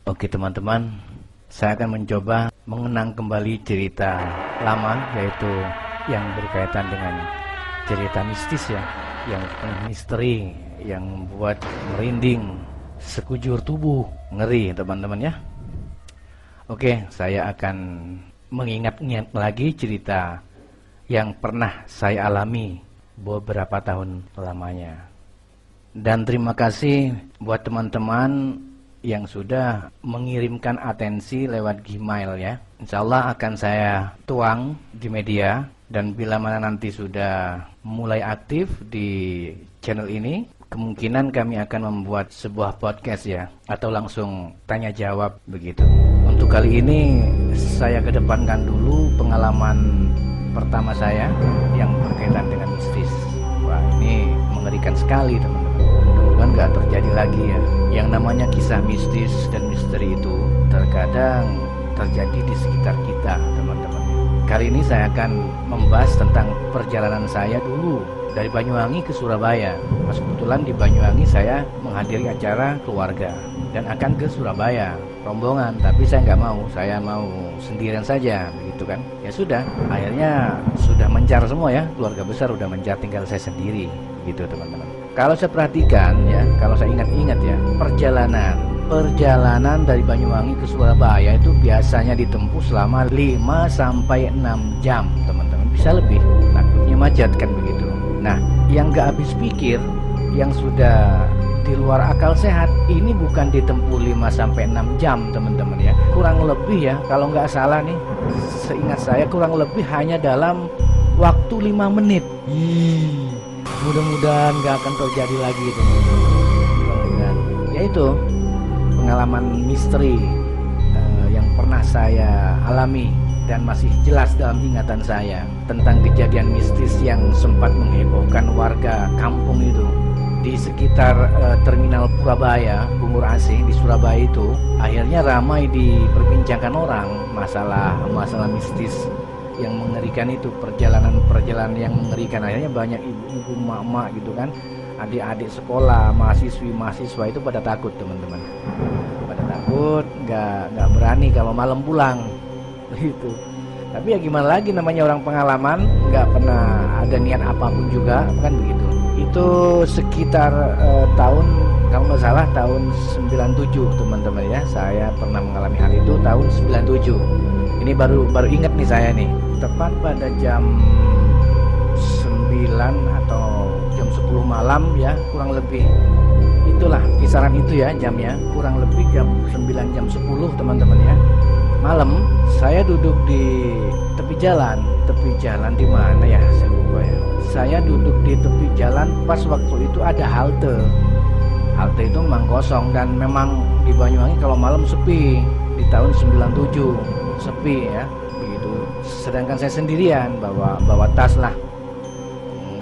Oke teman-teman, saya akan mencoba mengenang kembali cerita lama, yaitu yang berkaitan dengan cerita mistis ya, yang penuh misteri, yang membuat merinding sekujur tubuh, ngeri teman-teman ya. Oke, saya akan mengingat-ingat lagi cerita yang pernah saya alami beberapa tahun lamanya. Dan terima kasih buat teman-teman yang sudah mengirimkan atensi lewat Gmail ya. Insya Allah akan saya tuang di media, dan bila mana nanti sudah mulai aktif di channel ini, kemungkinan kami akan membuat sebuah podcast ya, atau langsung tanya jawab begitu. Untuk kali ini saya kedepankan dulu pengalaman pertama saya yang berkaitan dengan mistis. Wah, ini mengerikan sekali teman-teman. Mudah-mudahan nggak terjadi lagi ya. Yang namanya kisah mistis dan misteri itu terkadang terjadi di sekitar kita teman-teman. Kali ini saya akan membahas tentang perjalanan saya dulu dari Banyuwangi ke Surabaya. Pas kebetulan di Banyuwangi saya menghadiri acara keluarga dan akan ke Surabaya rombongan, tapi saya nggak mau, saya mau sendirian saja begitu kan. Ya sudah, akhirnya sudah mencar semua ya, keluarga besar udah mencar, tinggal saya sendiri gitu teman-teman. Kalau saya perhatikan ya, kalau saya ingat-ingat ya, perjalanan dari Banyuwangi ke Surabaya itu biasanya ditempuh selama 5 sampai 6 jam teman-teman, bisa lebih, takutnya macet kan begitu. Nah, yang nggak habis pikir, yang sudah di luar akal sehat, ini bukan ditempuh 5 sampai 6 jam teman-teman ya, kurang lebih ya, kalau nggak salah nih, seingat saya kurang lebih hanya dalam waktu 5 menit. Mudah-mudahan nggak akan terjadi lagi teman-teman. Yaitu pengalaman misteri yang pernah saya alami dan masih jelas dalam ingatan saya, tentang kejadian mistis yang sempat menghebohkan warga kampung itu di sekitar terminal Purabaya, Bungur Asih di Surabaya itu. Akhirnya ramai diperbincangkan orang masalah mistis yang mengerikan itu, perjalanan yang mengerikan. Akhirnya banyak ibu-ibu, emak-emak gitu kan, adik-adik sekolah, mahasiswa itu pada takut teman-teman, pada takut, nggak berani kalau malam pulang gitu. Tapi ya gimana lagi, namanya orang pengalaman, nggak pernah ada niat apapun juga kan begitu. Itu sekitar tahun, kalau nggak salah tahun 97 teman-teman ya, saya pernah mengalami hal itu tahun 97. Ini baru ingat nih saya nih, tepat pada jam 9 atau jam 10 malam ya, kurang lebih itulah kisaran itu ya jamnya, kurang lebih jam 9 jam 10 teman-teman ya, malam. Saya duduk di tepi jalan di mana ya, saya lupa ya. Saya duduk di tepi jalan, pas waktu itu ada halte itu memang kosong, dan memang di Banyuwangi kalau malam sepi, di tahun 97 sepi ya begitu. Sedangkan saya sendirian, bawa tas lah,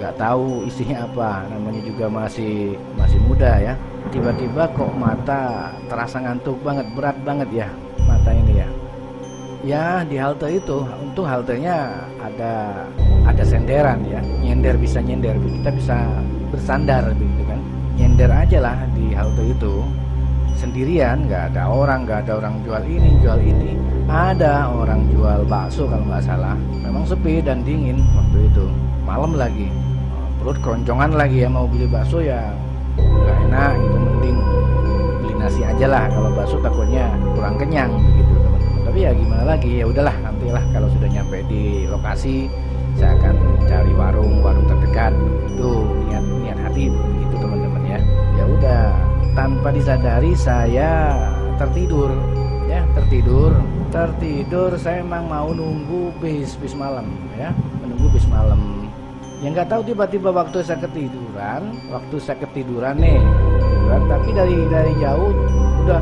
nggak tahu isinya apa, namanya juga masih muda ya. Tiba-tiba kok mata terasa ngantuk banget, berat banget ya mata ini ya. Ya di halte itu, untuk haltenya ada senderan ya, bisa nyender, kita bisa bersandar begitu kan, nyender aja lah di halte itu. Sendirian, nggak ada orang jual ini, ada orang jual bakso kalau nggak salah. Memang sepi dan dingin waktu itu, malam lagi, perut keroncongan lagi ya, mau beli bakso ya nggak enak gitu, mending beli nasi aja lah, kalau bakso takutnya kurang kenyang begitu teman-teman. Tapi ya gimana lagi, ya udahlah, nantilah kalau sudah nyampe di lokasi saya akan cari warung terdekat, itu niat hati begitu teman-teman ya. Ya udah, tanpa disadari saya tertidur ya, tertidur. Saya emang mau nunggu bis malam ya, menunggu bis malam. Ya nggak tahu, tiba-tiba waktu saya ketiduran nih, tapi dari jauh udah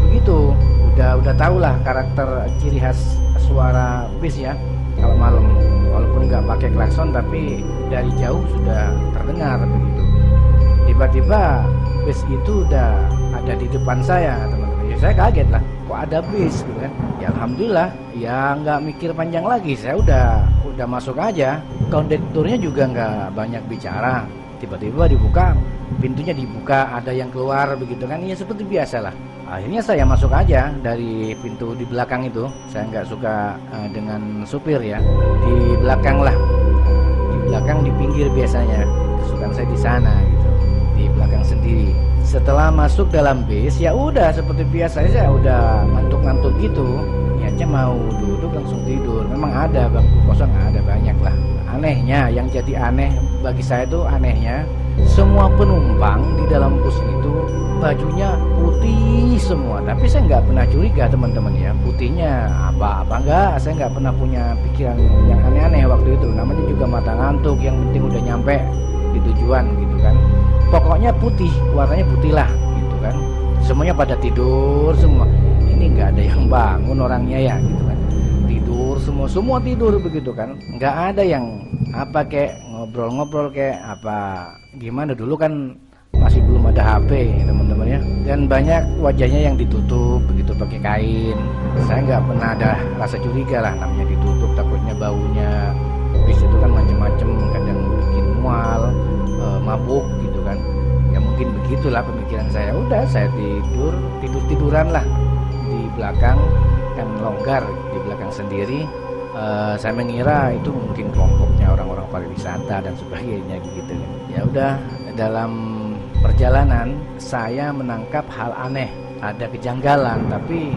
begitu, udah tahu lah karakter ciri khas suara bis ya kalau malam, walaupun nggak pakai klakson tapi dari jauh sudah terdengar begitu. Tiba-tiba bis itu udah ada di depan saya teman-teman. Ya saya kaget lah, kok ada bis gitu kan. Ya alhamdulillah, ya nggak mikir panjang lagi, saya udah masuk aja. Kondekturnya juga nggak banyak bicara, tiba-tiba dibuka, pintunya dibuka, ada yang keluar begitu kan, ya seperti biasa lah. Akhirnya saya masuk aja dari pintu di belakang itu. Saya nggak suka dengan supir ya, di belakang lah, di belakang, di pinggir biasanya. Kesukaan saya di sana gitu, di belakang sendiri. Setelah masuk dalam bis, ya udah seperti biasa, saya udah ngantuk-ngantuk gitu. Niatnya mau duduk langsung tidur. Memang ada bangku kosong, ada banyak lah. Anehnya, yang jadi aneh bagi saya itu anehnya, semua penumpang di dalam bus itu bajunya putih semua. Tapi saya nggak pernah curiga teman-teman ya, putihnya apa enggak. Saya nggak pernah punya pikiran yang aneh-aneh waktu itu. Namanya juga mata ngantuk, yang penting udah nyampe di tujuan gitu kan. Pokoknya putih, warnanya putih lah gitu kan. Semuanya pada tidur semua. Ini nggak ada yang bangun orangnya ya gitu kan. Tidur semua tidur begitu kan. Nggak ada yang apa kayak ngobrol-ngobrol kayak apa gimana. Dulu kan masih belum ada HP teman-teman ya. Dan banyak wajahnya yang ditutup begitu pakai kain. Saya nggak pernah ada rasa curiga lah, namanya ditutup takutnya baunya. Bis itu kan macam-macam, kadang bikin mual, mabuk gitu kan. Ya mungkin begitulah pemikiran saya. Udah saya tiduran lah di belakang, kan longgar di belakang sendiri. Saya mengira itu mungkin kelompoknya orang-orang pariwisata dan sebagainya gitu. Ya udah, dalam perjalanan saya menangkap hal aneh, ada kejanggalan, tapi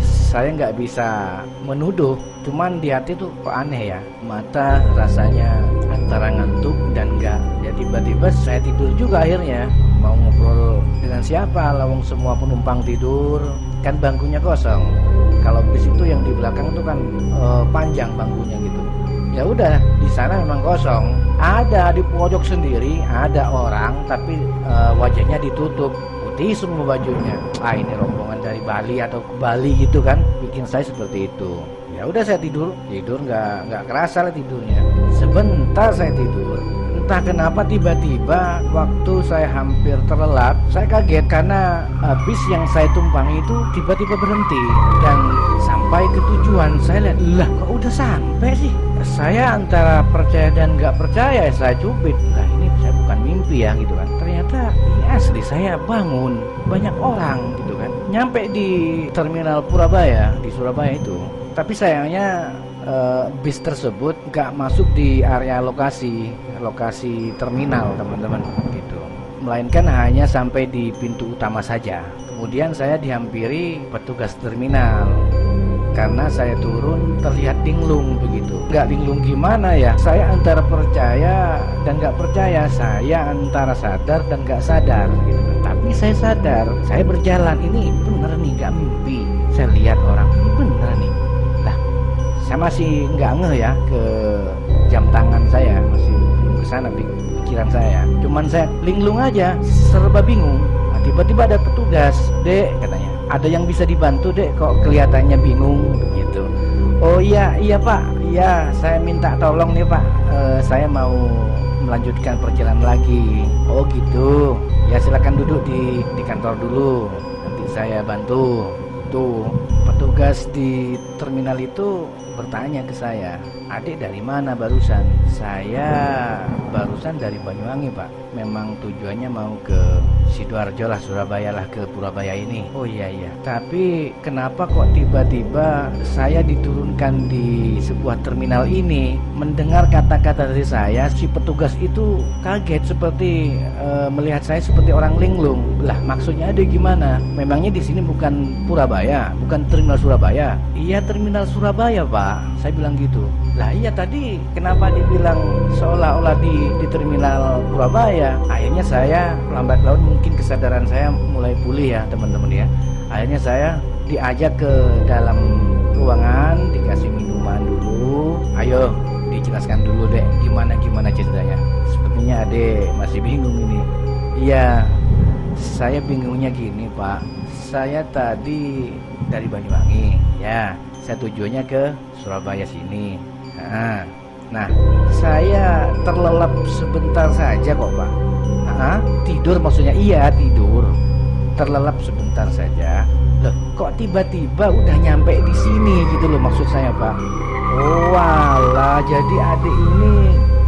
saya nggak bisa menuduh, cuman di hati tuh kok aneh ya. Mata rasanya antara ngantuk dan enggak. Ya tiba-tiba saya tidur juga akhirnya. Mau ngobrol dengan siapa? Lawang semua penumpang tidur, kan bangkunya kosong. Kalau bis itu yang di belakang itu kan panjang bangkunya gitu. Ya udah, di sana memang kosong. Ada di pojok sendiri, ada orang tapi wajahnya ditutup. Putih semua bajunya. Ini rombongan dari Bali atau ke Bali gitu kan, bikin saya seperti itu. Ya udah saya tidur nggak kerasa lah tidurnya. Sebentar saya tidur, entah kenapa tiba-tiba waktu saya hampir terlelap, saya kaget karena bis yang saya tumpangi itu tiba-tiba berhenti dan sampai ke tujuan. Saya lihat, lah kok udah sampai sih? Saya antara percaya dan nggak percaya, saya cubit. Lah ini saya bukan mimpi ya gitu kan. Ternyata ini asli, saya bangun, banyak orang gitu kan. Nyampe di terminal Purabaya di Surabaya itu. Tapi sayangnya bis tersebut nggak masuk di area lokasi terminal teman-teman gitu. Melainkan hanya sampai di pintu utama saja. Kemudian saya dihampiri petugas terminal. Karena saya turun terlihat linglung begitu. Nggak linglung gimana ya, saya antara percaya dan nggak percaya. Saya antara sadar dan nggak sadar gitu. Tapi saya sadar, saya berjalan, ini bener nih, nggak mimpi. Saya lihat orang, ini bener nih. Lah, saya masih nggak ngeh ya ke jam tangan saya, masih belum kesana pikiran saya. Cuman saya linglung aja, serba bingung. Nah, tiba-tiba ada petugas, "Dek," katanya, "ada yang bisa dibantu, Dek? Kok kelihatannya bingung begitu." "Oh iya Pak, iya saya minta tolong nih Pak, saya mau melanjutkan perjalanan lagi." "Oh gitu, ya silakan duduk di kantor dulu, nanti saya bantu." Tuh petugas di terminal itu bertanya ke saya, "Adik dari mana barusan?" "Saya barusan dari Banyuwangi Pak, memang tujuannya mau ke Sidoarjo lah, Surabaya lah, ke Purabaya ini." "Oh iya, tapi kenapa kok tiba-tiba saya diturunkan di sebuah terminal ini?" Mendengar kata-kata dari saya, si petugas itu kaget, seperti melihat saya seperti orang linglung. "Lah maksudnya ada gimana? Memangnya di sini bukan Purabaya, bukan terminal Surabaya?" "Iya terminal Surabaya Pak," saya bilang gitu. "Lah iya tadi kenapa dibilang seolah-olah di terminal Purabaya?" Akhirnya saya lambat laun, mungkin kesadaran saya mulai pulih ya teman-teman ya. Akhirnya saya diajak ke dalam ruangan, dikasih minuman dulu. "Ayo dijelaskan dulu deh, gimana ceritanya. Sepertinya adek masih bingung ini." "Iya, saya bingungnya gini Pak, saya tadi dari Banyuwangi ya, saya tujuannya ke Surabaya sini. Nah, saya terlelap sebentar saja kok Pak." "Tidur maksudnya?" "Iya tidur, terlelap sebentar saja." "Loh kok tiba-tiba udah nyampe di sini gitu loh maksud saya Pak." "Oh walah, jadi adik ini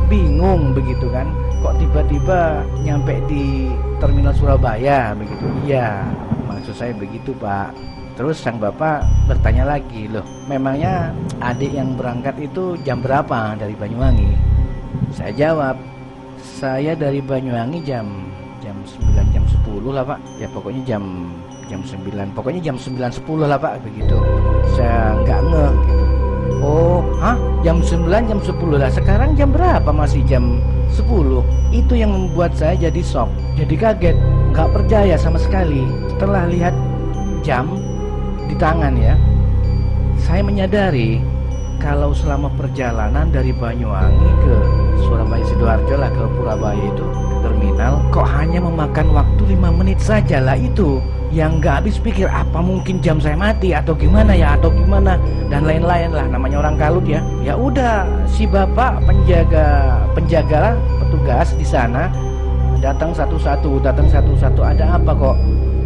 bingung begitu kan, kok tiba-tiba nyampe di terminal Surabaya begitu. Iya, maksud saya begitu Pak. Terus sang bapak bertanya lagi, loh memangnya adik yang berangkat itu jam berapa dari Banyuwangi? Saya jawab, saya dari Banyuwangi jam 9 jam 10 lah Pak. Ya pokoknya jam 9, pokoknya jam 9.10 lah Pak begitu. Saya nggak ngeh gitu. Oh, jam 9 jam 10 lah. Sekarang jam berapa? Masih jam 10. Itu yang membuat saya jadi shock, jadi kaget, nggak percaya sama sekali. Setelah lihat jam di tangan ya, saya menyadari kalau selama perjalanan dari Banyuwangi ke Surabaya Sidoarjo lah, ke Purabaya itu ke terminal, kok hanya memakan waktu 5 menit saja lah. Itu yang nggak habis pikir, apa mungkin jam saya mati atau gimana ya, atau gimana dan lain-lain lah. Namanya orang kalut ya. Ya udah, si bapak penjaga petugas di sana datang satu-satu, ada apa kok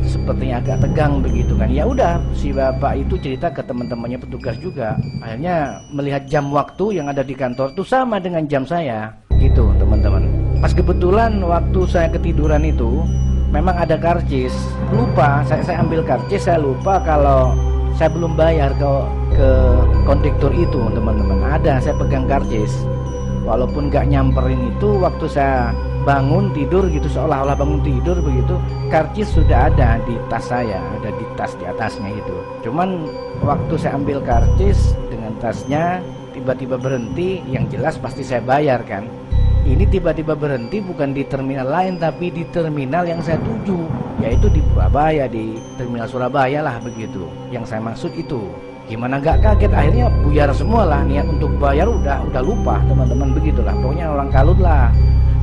sepertinya agak tegang begitu kan. Ya udah, si bapak itu cerita ke teman-temannya petugas juga. Akhirnya melihat jam waktu yang ada di kantor tuh sama dengan jam saya gitu teman-teman. Pas kebetulan waktu saya ketiduran itu memang ada karcis, lupa saya ambil karcis, saya lupa kalau saya belum bayar ke kondektur itu teman-teman. Ada, saya pegang karcis, walaupun gak nyamperin itu. Waktu saya bangun tidur gitu, seolah-olah bangun tidur begitu, karcis sudah ada di tas saya, ada di tas di atasnya itu. Cuman waktu saya ambil karcis dengan tasnya, tiba-tiba berhenti. Yang jelas pasti saya bayar kan. Ini tiba-tiba berhenti bukan di terminal lain, tapi di terminal yang saya tuju, yaitu di Purabaya, di terminal Surabaya lah begitu. Yang saya maksud itu. Gimana gak kaget, akhirnya buyar semua lah, niat untuk bayar udah lupa teman-teman, begitulah. Pokoknya orang kalut lah,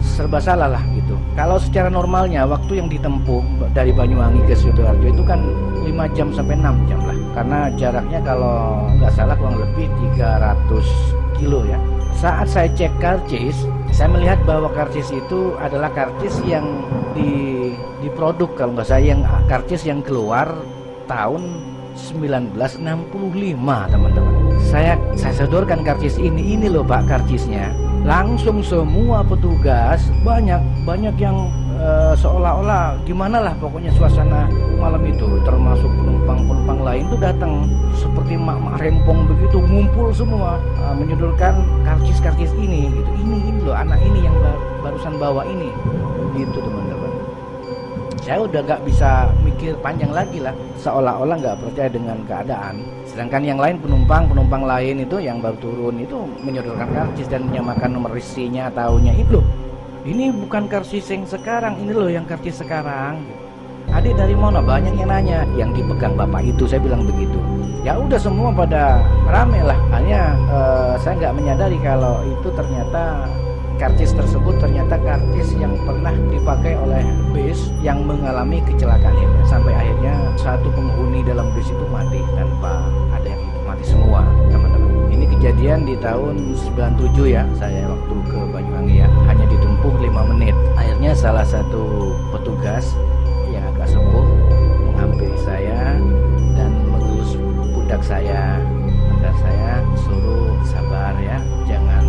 serba salah lah gitu. Kalau secara normalnya waktu yang ditempuh dari Banyuwangi ke Sidoarjo itu kan 5 jam sampai 6 jam lah. Karena jaraknya kalau nggak salah kurang lebih 300 kilo ya. Saat saya cek karcis, saya melihat bahwa karcis itu adalah karcis yang diproduk, kalau nggak salah yang karcis yang keluar tahun 1965 teman-teman. Saya sodorkan karcis ini loh Pak karcisnya. Langsung semua petugas banyak yang seolah-olah gimana lah pokoknya suasana malam itu, termasuk penumpang lain tuh datang seperti mak-mak rempong begitu, ngumpul semua menyodorkan karcis ini gitu. Ini loh anak ini yang barusan bawa ini gitu teman-teman. Saya udah gak bisa mikir panjang lagi lah, seolah-olah gak percaya dengan keadaan. Sedangkan yang lain penumpang lain itu yang baru turun itu menyodorkan karcis dan menyamakan nomor resinya, tahunya itu ini bukan karcis yang sekarang, ini loh yang karcis sekarang. Adik dari mana? Banyak yang nanya. Yang dipegang bapak itu, saya bilang begitu. Ya udah semua pada rame lah. Hanya saya nggak menyadari kalau itu ternyata karcis tersebut ternyata karcis yang pernah dipakai oleh bis yang mengalami kecelakaan ini. Sampai akhirnya satu penghuni dalam bis itu mati tanpa ada yang hidup, mati semua teman-teman. Ini kejadian di tahun 97 ya, saya waktu ke Banyuwangi ya, hanya ditempuh 5 menit. Akhirnya salah satu petugas yang agak sepuh menghampiri saya dan mengelus pundak saya agar saya suruh sabar ya, jangan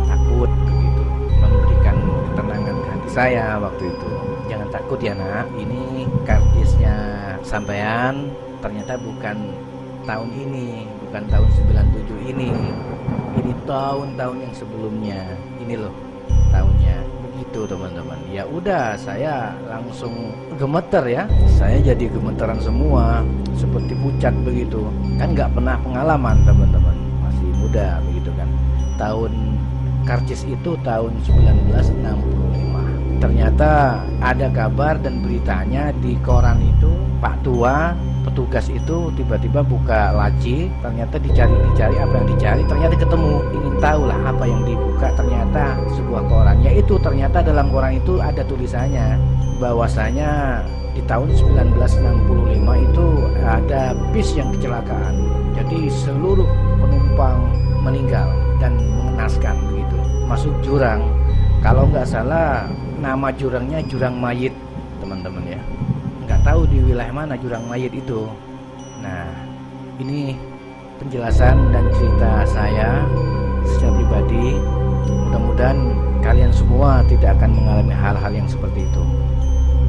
takut begitu, memberikan ketenangan ke hati saya waktu itu. Jangan takut ya nak, ini karcisnya sampean ternyata bukan tahun ini, bukan tahun 97 ini tahun-tahun yang sebelumnya, ini loh tahunnya, begitu teman-teman. Ya udah, saya langsung gemeter ya, saya jadi gemeteran semua, seperti pucat begitu kan, nggak pernah pengalaman teman-teman, masih muda begitu kan. Tahun karcis itu tahun 1965. Ternyata ada kabar dan beritanya di koran itu, Pak Tua petugas itu tiba-tiba buka laci, ternyata dicari apa yang dicari, ternyata ketemu. Ingin tahu lah apa yang dibuka, ternyata sebuah koran, yaitu ternyata dalam koran itu ada tulisannya bahwasanya di tahun 1965 itu ada bis yang kecelakaan, jadi seluruh penumpang meninggal dan mengenaskan begitu, masuk jurang. Kalau nggak salah nama jurangnya Jurang Mayit teman-teman ya, nggak tahu di wilayah mana Jurang Mayit itu. Nah, ini penjelasan dan cerita saya secara pribadi. Mudah-mudahan kalian semua tidak akan mengalami hal-hal yang seperti itu.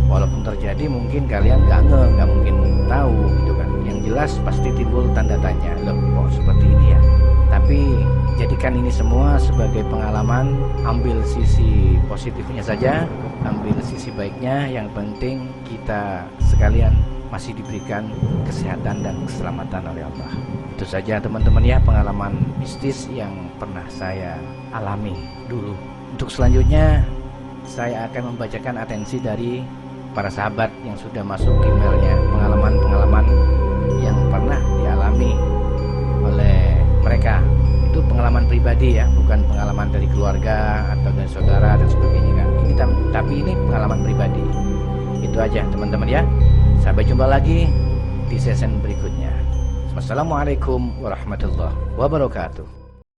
Walaupun terjadi mungkin kalian nggak mungkin tahu gitu kan. Yang jelas pasti timbul tanda tanya, loh kok seperti ini ya. Tapi jadikan ini semua sebagai pengalaman, ambil sisi positifnya saja, ambil sisi baiknya. Yang penting kita sekalian masih diberikan kesehatan dan keselamatan oleh Allah. Itu saja teman-teman ya, pengalaman mistis yang pernah saya alami dulu. Untuk selanjutnya saya akan membacakan atensi dari para sahabat yang sudah masuk emailnya, pengalaman-pengalaman yang pernah dialami oleh mereka. Itu pengalaman pribadi ya, bukan pengalaman dari keluarga atau dari saudara dan sebagainya kan. Tapi ini pengalaman pribadi. Itu aja teman-teman ya. Sampai jumpa lagi di season berikutnya. Wassalamualaikum warahmatullahi wabarakatuh.